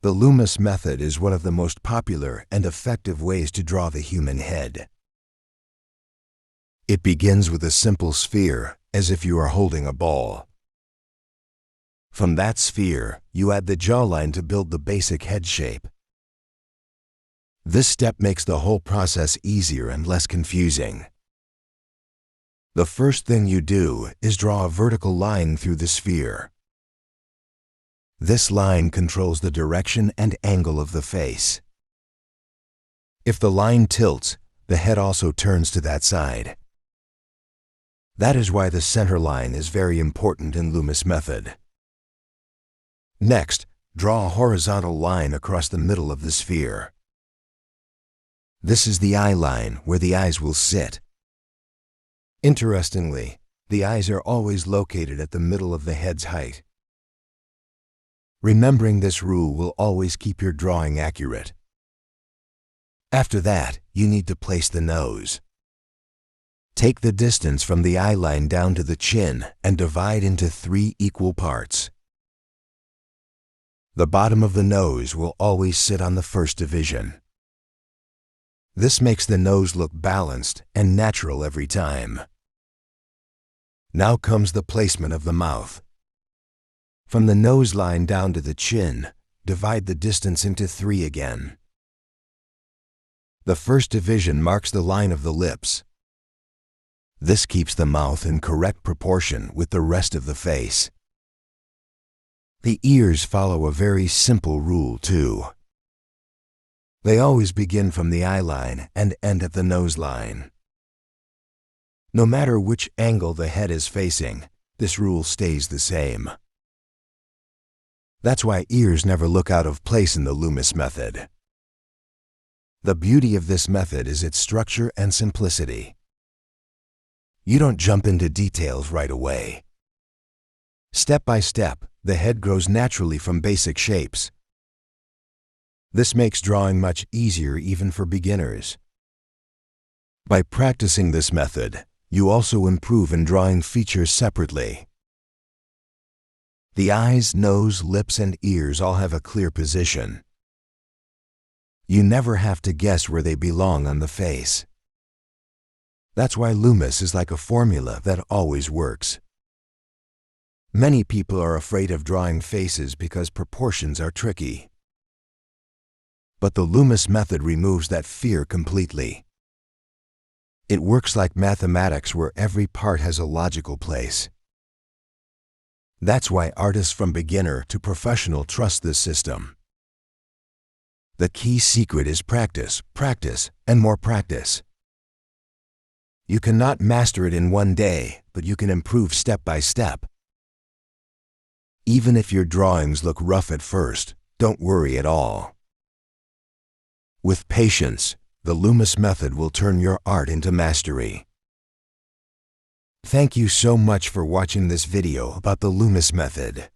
The Loomis method is one of the most popular and effective ways to draw the human head. It begins with a simple sphere, as if you are holding a ball. From that sphere, you add the jawline to build the basic head shape. This step makes the whole process easier and less confusing. The first thing you do is draw a vertical line through the sphere. This line controls the direction and angle of the face. If the line tilts, the head also turns to that side. That is why the center line is very important in Loomis method. Next, draw a horizontal line across the middle of the sphere. This is the eye line where the eyes will sit. Interestingly, the eyes are always located at the middle of the head's height. Remembering this rule will always keep your drawing accurate. After that, you need to place the nose. Take the distance from the eye line down to the chin and divide into 3 equal parts. The bottom of the nose will always sit on the first division. This makes the nose look balanced and natural every time. Now comes the placement of the mouth. From the nose line down to the chin, divide the distance into 3 again. The first division marks the line of the lips. This keeps the mouth in correct proportion with the rest of the face. The ears follow a very simple rule too. They always begin from the eye line and end at the nose line. No matter which angle the head is facing, this rule stays the same. That's why ears never look out of place in the Loomis method. The beauty of this method is its structure and simplicity. You don't jump into details right away. Step by step, the head grows naturally from basic shapes. This makes drawing much easier even for beginners. By practicing this method, you also improve in drawing features separately. The eyes, nose, lips, and ears all have a clear position. You never have to guess where they belong on the face. That's why Loomis is like a formula that always works. Many people are afraid of drawing faces because proportions are tricky. But the Loomis method removes that fear completely. It works like mathematics where every part has a logical place. That's why artists from beginner to professional trust this system. The key secret is practice, practice, and more practice. You cannot master it in one day, but you can improve step by step. Even if your drawings look rough at first, don't worry at all. With patience, the Loomis method will turn your art into mastery. Thank you so much for watching this video about the Loomis method.